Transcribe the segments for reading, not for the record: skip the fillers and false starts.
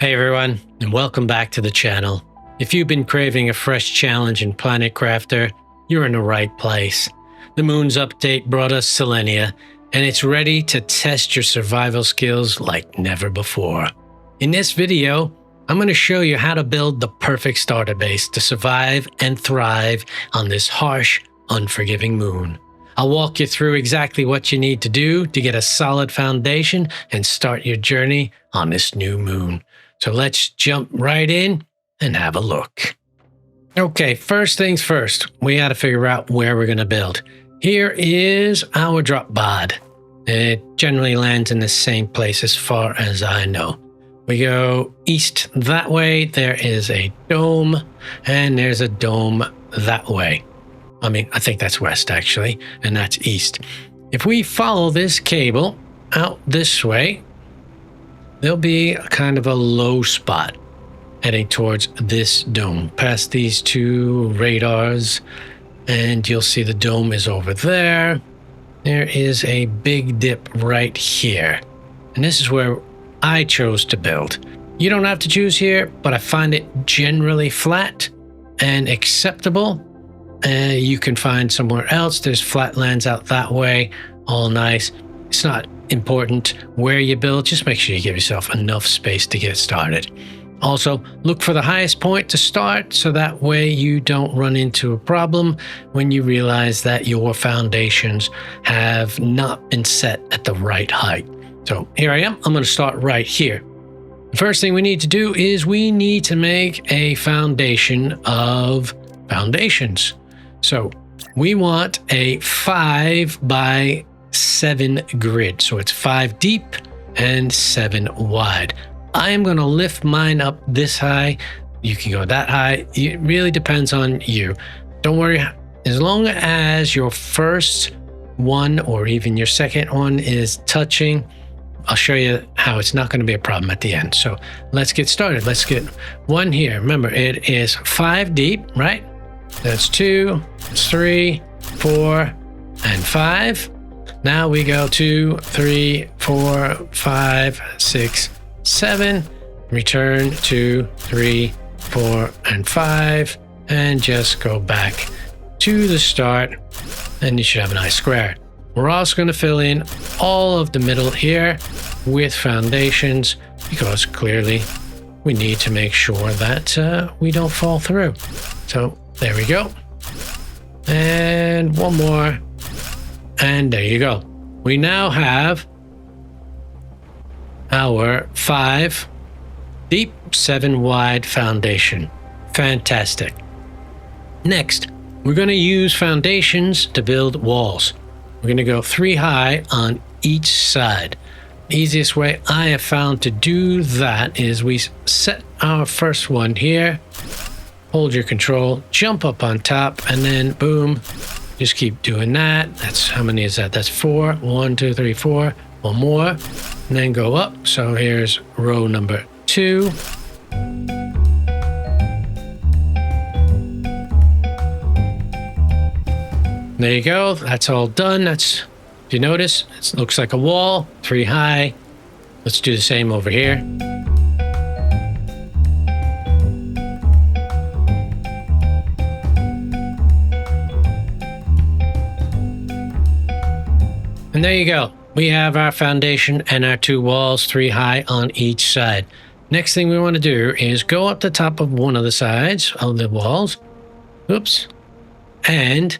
Hey everyone, and welcome back to the channel. If you've been craving a fresh challenge in Planet Crafter, you're in the right place. The Moon's update brought us Selenea, and it's ready to test your survival skills like never before. In this video, I'm going to show you how to build the perfect starter base to survive and thrive on this harsh, unforgiving moon. I'll walk you through exactly what you need to do to get a solid foundation and start your journey on this new moon. So let's jump right in and have a look. Okay, first things first, we got to figure out where we're going to build. Here is our drop pod. It generally lands in the same place as far as I know. We go east that way, there is a dome, and there's a dome that way. I think that's west actually, and that's east. If we follow this cable out this way, there'll be kind of a low spot heading towards this dome, past these two radars, and you'll see the dome is over there. There is a big dip right here, and this is where I chose to build. You don't have to choose here, but I find it generally flat and acceptable. You can find somewhere else. There's flatlands out that way, all nice. It's not important where you build, just make sure you give yourself enough space to get started. Also, look for the highest point to start, so that way you don't run into a problem when you realize that your foundations have not been set at the right height. So here I am, I'm going to start right here. The first thing we need to do is we need to make a foundation of foundations. So we want a 5 by 7 grid. So it's 5 deep and 7 wide. I am going to lift mine up this high. You can go that high. It really depends on you. Don't worry. As long as your first one or even your second one is touching, I'll show you how it's not going to be a problem at the end. So let's get started. Let's get one here. Remember, it is 5 deep, right? That's 2, 3, 4, and 5. Now we go 2, 3, 4, 5, 6, 7. Return 2, 3, 4, and 5. And just go back to the start. And you should have a nice square. We're also going to fill in all of the middle here with foundations, because clearly we need to make sure that we don't fall through. So there we go. And one more. And there you go. We now have our 5 deep, 7 wide foundation. Fantastic. Next, we're going to use foundations to build walls. We're going to go 3 high on each side. The easiest way I have found to do that is we set our first one here. Hold your control, jump up on top, and then boom, just keep doing that. That's, how many is that? That's 4. 1, 2, 3, 4. One more, and then go up. So here's row number 2. There you go. That's all done. That's, if you notice, it looks like a wall, 3 high. Let's do the same over here. And there you go. We have our foundation and our 2 walls, 3 high on each side. Next thing we want to do is go up the top of one of the sides of the walls. Oops. And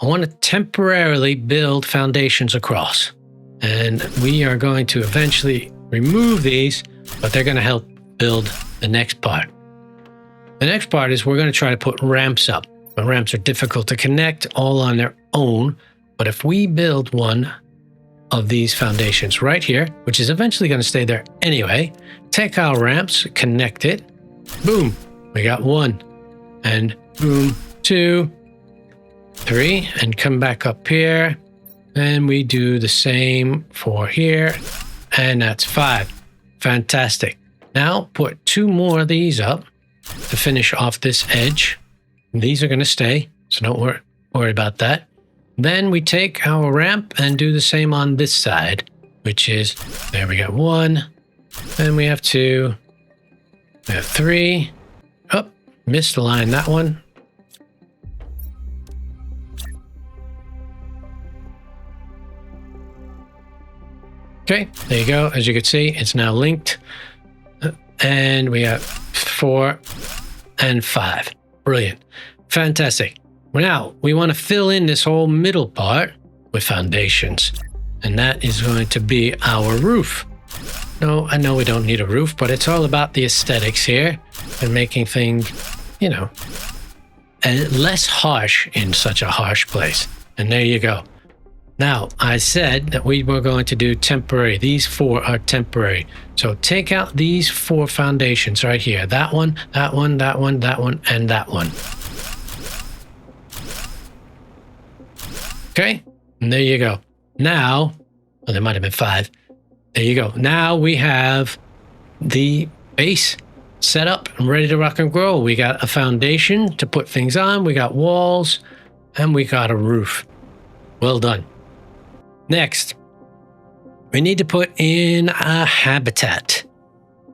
I want to temporarily build foundations across. And we are going to eventually remove these, but they're going to help build the next part. The next part is we're going to try to put ramps up. But ramps are difficult to connect all on their own. But if we build one of these foundations right here, which is eventually going to stay there anyway, take our ramps, connect it, boom, we got 1, and boom, 2, 3, and come back up here, and we do the same for here, and that's 5. Fantastic. Now put 2 more of these up to finish off this edge. These are going to stay, so don't worry about that. Then we take our ramp and do the same on this side, which is, there we got 1, and we have 2, We have 3. Oh, missed the line, that one. Okay, there you go. As you can see, it's now linked. And we have 4 and 5. Brilliant. Fantastic. Now, we want to fill in this whole middle part with foundations. And that is going to be our roof. No, I know we don't need a roof, but it's all about the aesthetics here and making things, you know, less harsh in such a harsh place. And there you go. Now, I said that we were going to do temporary. These 4 are temporary. So take out these 4 foundations right here. That one, that one, that one, that one, and that one. Okay, and there you go. Now, well, there might have been 5. There you go. Now we have the base set up and ready to rock and roll. We got a foundation to put things on. We got walls, and we got a roof. Well done. Next, we need to put in a habitat.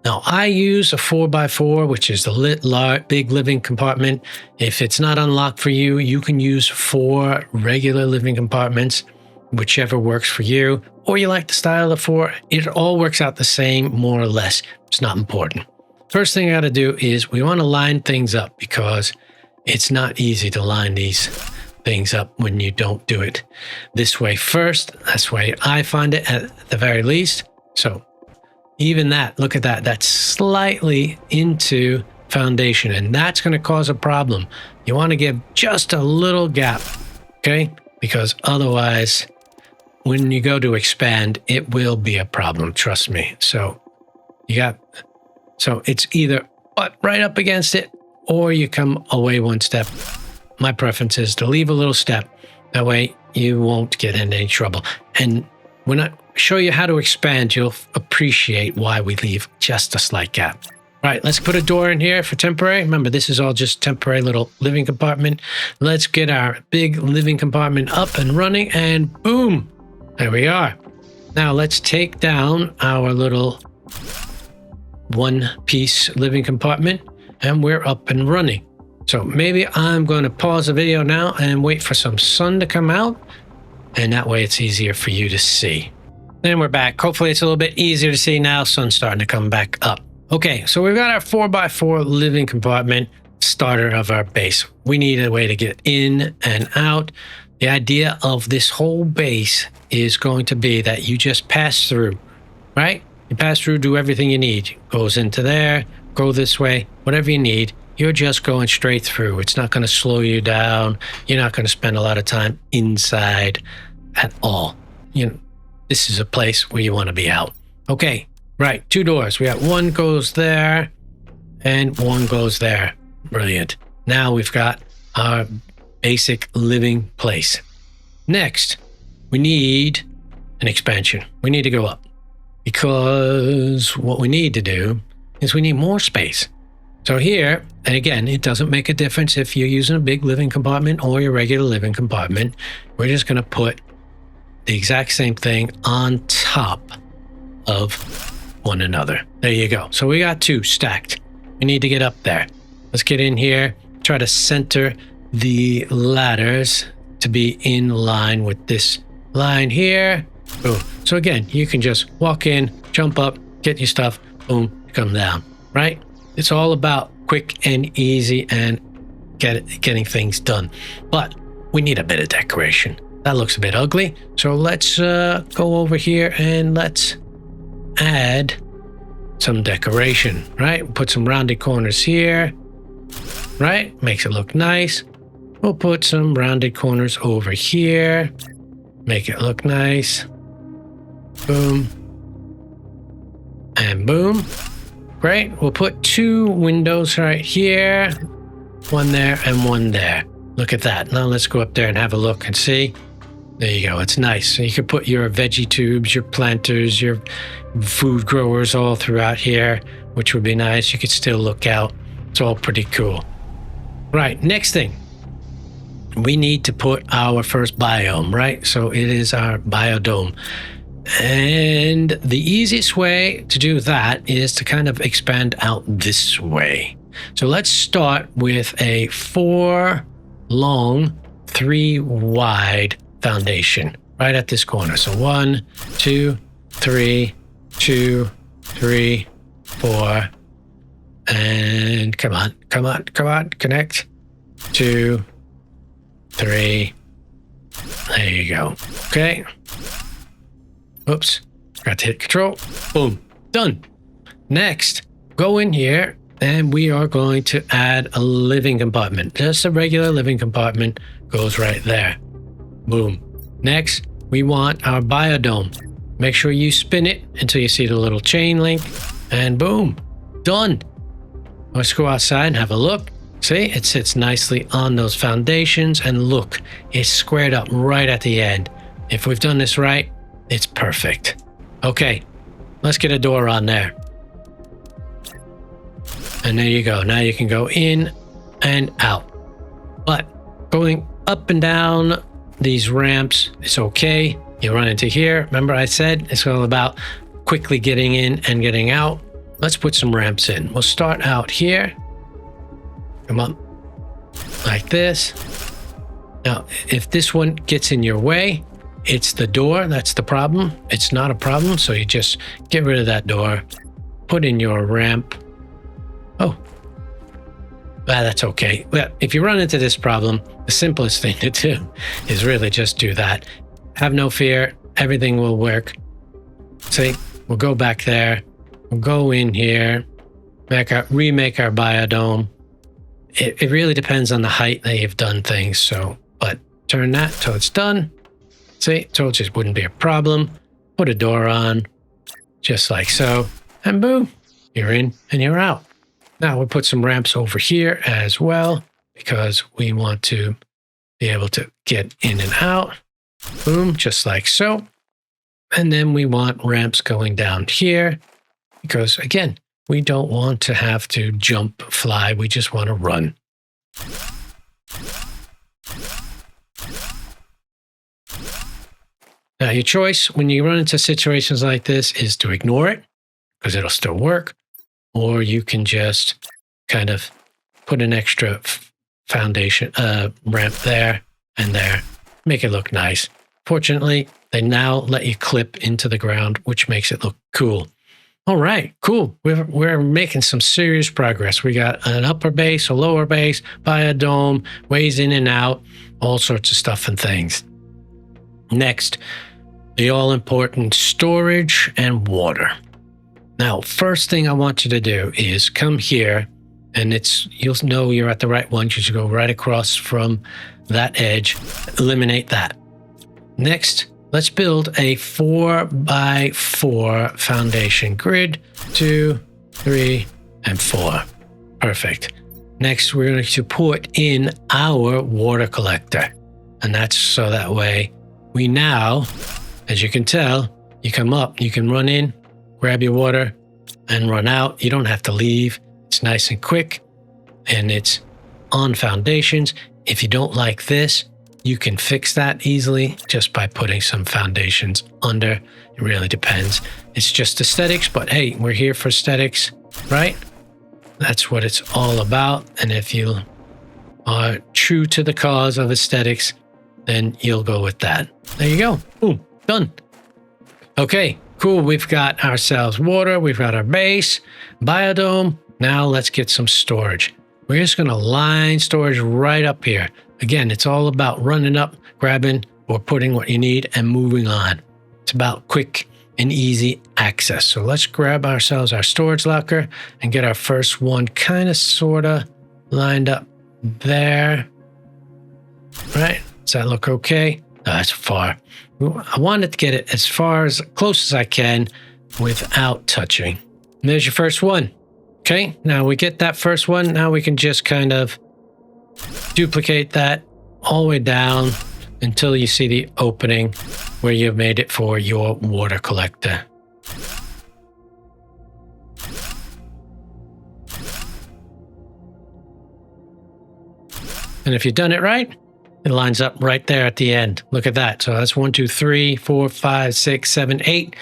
Now, I use a 4x4, which is the big living compartment. If it's not unlocked for you, you can use 4 regular living compartments, whichever works for you, or you like the style of 4. It all works out the same, more or less. It's not important. First thing I got to do is we want to line things up because it's not easy to line these things up when you don't do it this way first. That's the way I find it at the very least. So even that, look at that, that's slightly into foundation, and that's going to cause a problem. You want to give just a little gap, okay? Because otherwise, when you go to expand, it will be a problem, trust me. So it's either right up against it or you come away one step. My preference is to leave a little step. That way you won't get in any trouble. And when I show you how to expand, you'll appreciate why we leave just a slight gap. Right, let's put a door in here for temporary. Remember, this is all just temporary little living compartment. Let's get our big living compartment up and running, and boom, there we are. Now let's take down our little one-piece living compartment, and we're up and running. So maybe I'm going to pause the video now and wait for some sun to come out, and that way it's easier for you to see. Then we're back. Hopefully it's a little bit easier to see now. Sun's starting to come back up. Okay, so we've got our 4x4 living compartment, starter of our base. We need a way to get in and out. The idea of this whole base is going to be that you just pass through, right? You pass through, do everything you need. Goes into there, go this way, whatever you need. You're just going straight through. It's not going to slow you down. You're not going to spend a lot of time inside at all. This is a place where you want to be out. Okay, right, 2 doors. We got one goes there and one goes there. Brilliant. Now we've got our basic living place. Next, we need an expansion. We need to go up because what we need to do is we need more space. So here, and again, it doesn't make a difference if you're using a big living compartment or your regular living compartment. We're just going to put the exact same thing on top of one another. There you go. So we got 2 stacked. We need to get up there. Let's get in here, try to center the ladders to be in line with this line here. Boom. So again, you can just walk in, jump up, get your stuff, boom, come down, right? It's all about quick and easy and getting things done. But we need a bit of decoration. That looks a bit ugly. So let's go over here and let's add some decoration, right? Put some rounded corners here, right? Makes it look nice. We'll put some rounded corners over here. Make it look nice. Boom. And boom. Great. We'll put 2 windows right here. One there and one there. Look at that. Now let's go up there and have a look and see. There you go. It's nice. So you can put your veggie tubes, your planters, your food growers all throughout here, which would be nice. You could still look out. It's all pretty cool. Right. Next thing. We need to put our first biome, right? So it is our biodome. And the easiest way to do that is to kind of expand out this way. So let's start with a 4 long, 3 wide foundation right at this corner. So 1, 2, 3, 2, 3, 4, and come on, connect. 2, 3. There you go. Okay. Oops. Got to hit control. Boom. Done. Next, go in here and we are going to add a living compartment. Just a regular living compartment goes right there. Boom. Next, we want our biodome. Make sure you spin it until you see the little chain link and boom. Done. Let's go outside and have a look. See, it sits nicely on those foundations and look, it's squared up right at the end. If we've done this right, it's perfect. Okay, let's get a door on there. And there you go. Now you can go in and out. But going up and down these ramps, it's okay. You run into here. Remember I said it's all about quickly getting in and getting out. Let's put some ramps in. We'll start out here. Come on. Like this. Now, if this one gets in your way, it's the door that's the problem. It's not a problem, so you just get rid of that door, put in your ramp. Oh, that's okay. Well, if you run into this problem, the simplest thing to do is really just do that. Have no fear, everything will work. See, we'll go back there, we'll go in here, remake our biodome. It really depends on the height that you've done things, so, but turn that till it's done. See, told you it wouldn't be a problem. Put a door on, just like so, and boom, you're in and you're out. Now we'll put some ramps over here as well, because we want to be able to get in and out. Boom, just like so. And then we want ramps going down here, because again, we don't want to have to jump, fly, we just want to run. Now, your choice when you run into situations like this is to ignore it, because it'll still work, or you can just kind of put an extra foundation ramp there and there, make it look nice. Fortunately, they now let you clip into the ground, which makes it look cool. All right, cool. We're making some serious progress. We got an upper base, a lower base, biodome, ways in and out, all sorts of stuff and things. Next, the all-important storage and water. Now, first thing I want you to do is come here, and you'll know you're at the right one because you go right across from that edge, eliminate that. Next, let's build a 4x4 foundation grid, 2, 3, and 4. Perfect. Next, we're going to put in our water collector, and that's so that way we now, as you can tell, you come up, you can run in, grab your water, and run out. You don't have to leave. It's nice and quick, and it's on foundations. If you don't like this, you can fix that easily just by putting some foundations under. It really depends. It's just aesthetics, but hey, we're here for aesthetics, right? That's what it's all about. And if you are true to the cause of aesthetics, then you'll go with that. There you go. Boom, done. Okay, cool. We've got ourselves water. We've got our base, biodome. Now let's get some storage. We're just going to line storage right up here. Again, it's all about running up, grabbing, or putting what you need and moving on. It's about quick and easy access. So let's grab ourselves our storage locker and get our first one kind of sort of lined up there. Right? Does that look okay? No, that's far. I wanted to get it as far as close as I can without touching. And there's your first one. Okay, now we get that first one. Now we can just kind of duplicate that all the way down until you see the opening where you've made it for your water collector. And if you've done it right, It lines up right there at the end. Look at that. So that's 1, 2, 3, 4, 5, 6, 7, 8.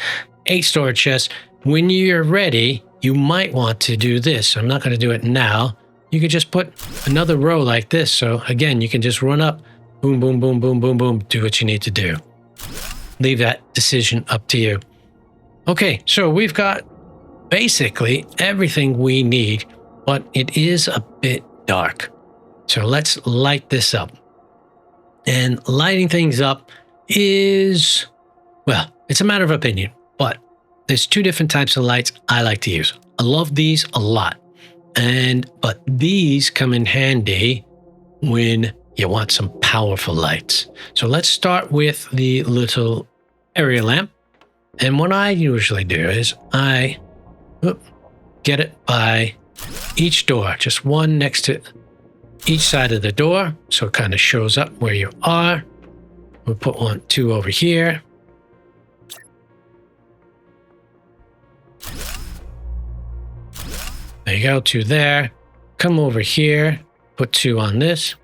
8 storage chests. When you're ready, you might want to do this. I'm not going to do it now. You could just put another row like this. So again, you can just run up, boom, boom, boom, boom, boom, boom, do what you need to do. Leave that decision up to you. Okay, so we've got basically everything we need, but it is a bit dark. So let's light this up. And lighting things up is, well, it's a matter of opinion, but there's 2 different types of lights I like to use. I love these a lot. But these come in handy when you want some powerful lights. So let's start with the little area lamp. And what I usually do is I get it by each door, just one next to each side of the door. So it kind of shows up where you are. We'll put 1, 2 over here. There you go, 2 there. Come over here, put 2 on this.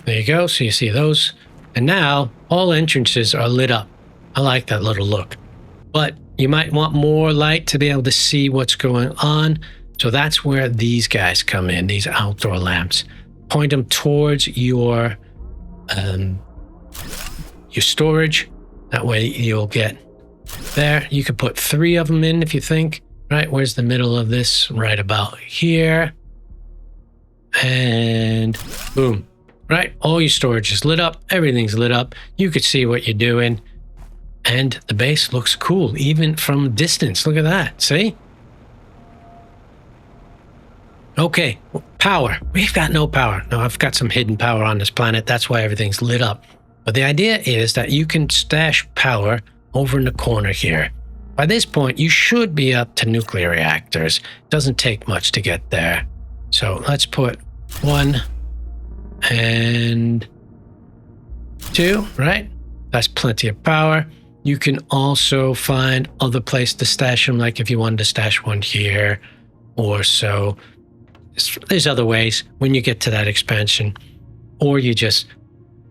There you go, so you see those. And now all entrances are lit up. I like that little look. But you might want more light to be able to see what's going on. So that's where these guys come in, these outdoor lamps. Point them towards your storage. That way you'll get there. You could put 3 of them in if you think. Right, where's the middle of this? Right about here. And boom. Right, all your storage is lit up. Everything's lit up. You could see what you're doing. And the base looks cool, even from distance. Look at that, see? Okay, power. We've got no power. No, I've got some hidden power on this planet. That's why everything's lit up. But the idea is that you can stash power over in the corner here. By this point, you should be up to nuclear reactors. It doesn't take much to get there. So let's put 1 and 2, right? That's plenty of power. You can also find other places to stash them, like if you wanted to stash 1 here or so. There's other ways when you get to that expansion, or you just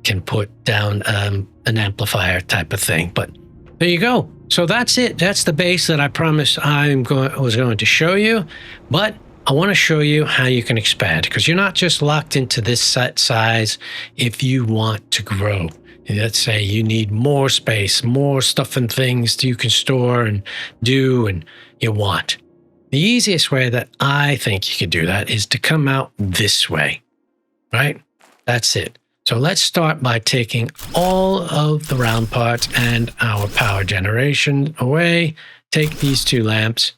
can put down an amplifier type of thing. But there you go. So that's it. That's the base that I promised I was going to show you. But I want to show you how you can expand, because you're not just locked into this set size if you want to grow. Let's say you need more space, more stuff and things you can store and do and you want. The easiest way that I think you could do that is to come out this way, right? That's it. So let's start by taking all of the round parts and our power generation away. Take these 2 lamps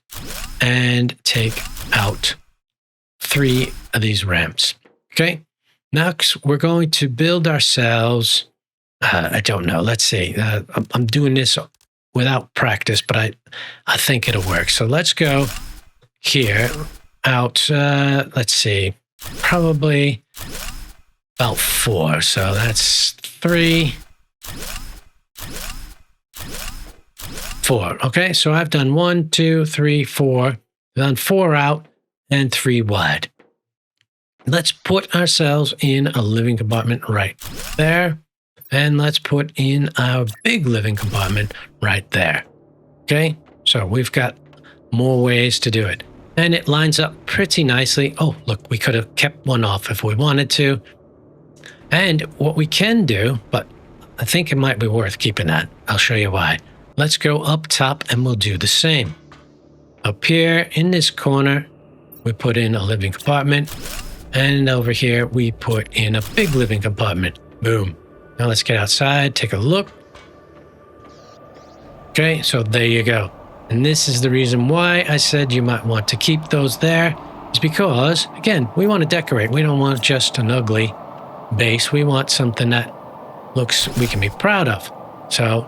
and take out 3 of these ramps. Okay. Next, we're going to build ourselves. I don't know. Let's see. I'm doing this without practice, but I think it'll work. So let's go here out. Let's see. Probably about 4. So that's 3, 4. Okay. So I've done 1, 2, 3, 4. I've done 4 out and 3 wide. Let's put ourselves in a living compartment right there. And let's put in our big living compartment right there. Okay, so we've got more ways to do it. And it lines up pretty nicely. Oh, look, we could have kept 1 off if we wanted to. And what we can do, but I think it might be worth keeping that. I'll show you why. Let's go up top and we'll do the same. Up here in this corner, we put in a living compartment. And over here, we put in a big living compartment. Boom. Now let's get outside, take a look. Okay, so there you go. And this is the reason why I said you might want to keep those there, is because, again, we want to decorate. We don't want just an ugly base. We want something that looks we can be proud of. So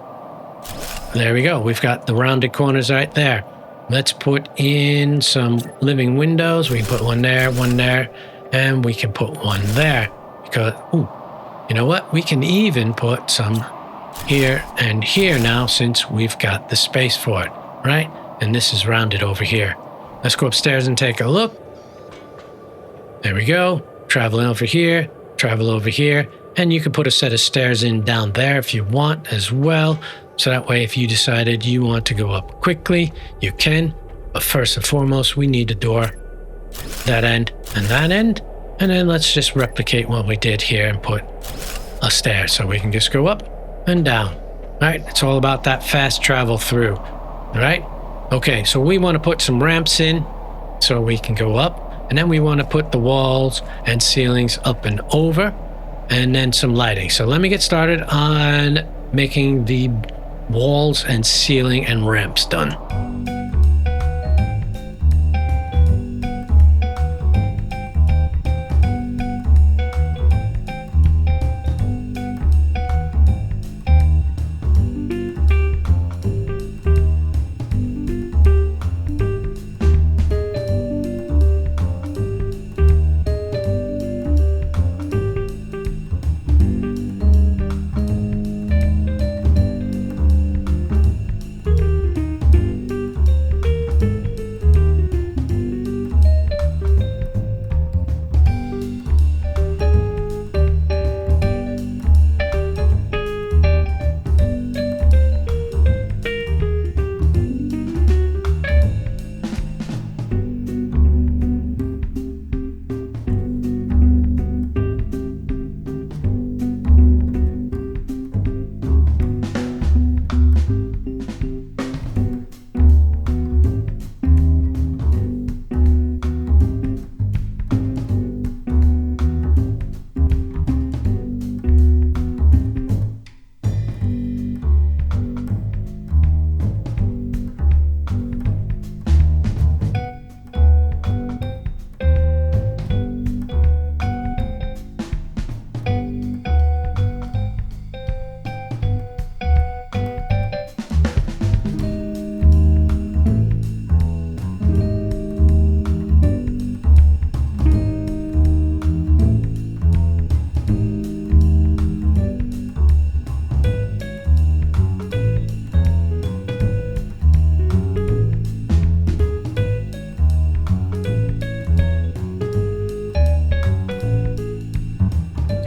there we go. We've got the rounded corners right there. Let's put in some living windows. We can put 1 there, 1 there. And we can put one there because, ooh, you know what? We can even put some here and here now since we've got the space for it, right? And this is rounded over here. Let's go upstairs and take a look. There we go. Traveling over here, travel over here. And you can put a set of stairs in down there if you want as well. So that way, if you decided you want to go up quickly, you can. But first and foremost, we need a door. That end and that end. And then let's just replicate what we did here and put a stair so we can just go up and down. Right? It's all about that fast travel through. Right? Okay, so we want to put some ramps in so we can go up. And then we want to put the walls and ceilings up and over. And then some lighting. So let me get started on making the walls and ceiling and ramps done.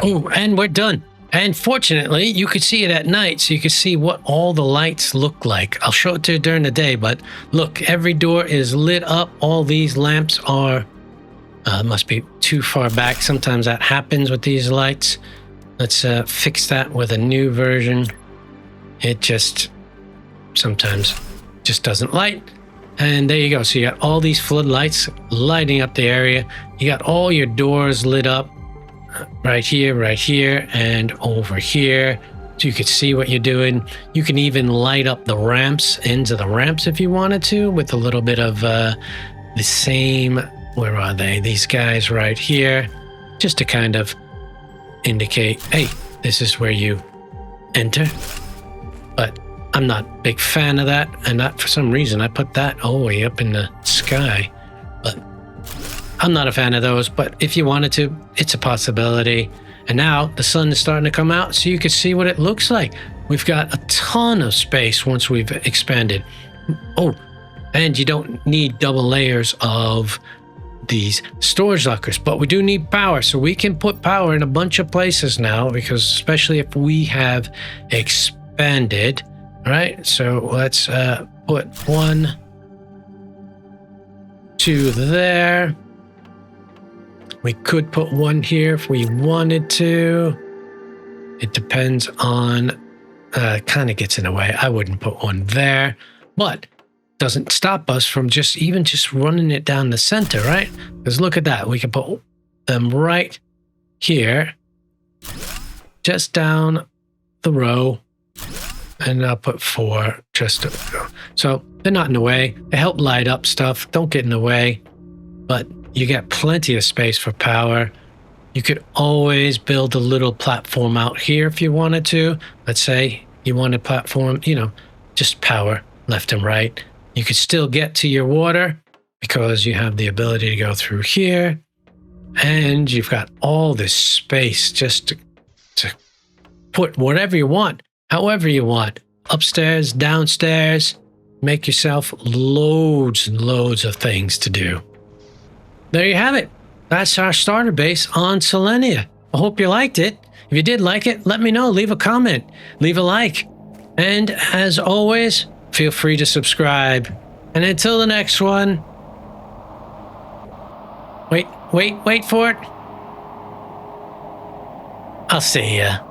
Oh, and we're done. And fortunately, you could see it at night, so you could see what all the lights look like. I'll show it to you during the day, but look, every door is lit up. All these lamps are, must be too far back. Sometimes that happens with these lights. Let's fix that with a new version. It just sometimes just doesn't light. And there you go. So you got all these floodlights lighting up the area. You got all your doors lit up. Right here, and over here. So you could see what you're doing. You can even light up the ramps, ends of the ramps if you wanted to, with a little bit of the same, where are they? These guys right here, just to kind of indicate, hey, this is where you enter. But I'm not a big fan of that, and that for some reason I put that all the way up in the sky. But I'm not a fan of those, but if you wanted to, it's a possibility. And now the sun is starting to come out, so you can see what it looks like. We've got a ton of space once we've expanded. Oh, and you don't need double layers of these storage lockers, but we do need power, so we can put power in a bunch of places now, because especially if we have expanded. All right, so let's put 1, 2 there. We could put 1 here if we wanted to. It depends on, kind of gets in the way. I wouldn't put 1 there, but doesn't stop us from just running it down the center, right? Because look at that. We can put them right here, just down the row, and I'll put 4 just to go. So they're not in the way. They help light up stuff. Don't get in the way, but you got plenty of space for power. You could always build a little platform out here if you wanted to. Let's say you want a platform, just power left and right. You could still get to your water because you have the ability to go through here. And you've got all this space just to put whatever you want, however you want, upstairs, downstairs. Make yourself loads and loads of things to do. There you have it. That's our starter base on Selenea. I hope you liked it. If you did like it, let me know. Leave a comment, leave a like. And as always, feel free to subscribe. And until the next one, wait for it. I'll see ya.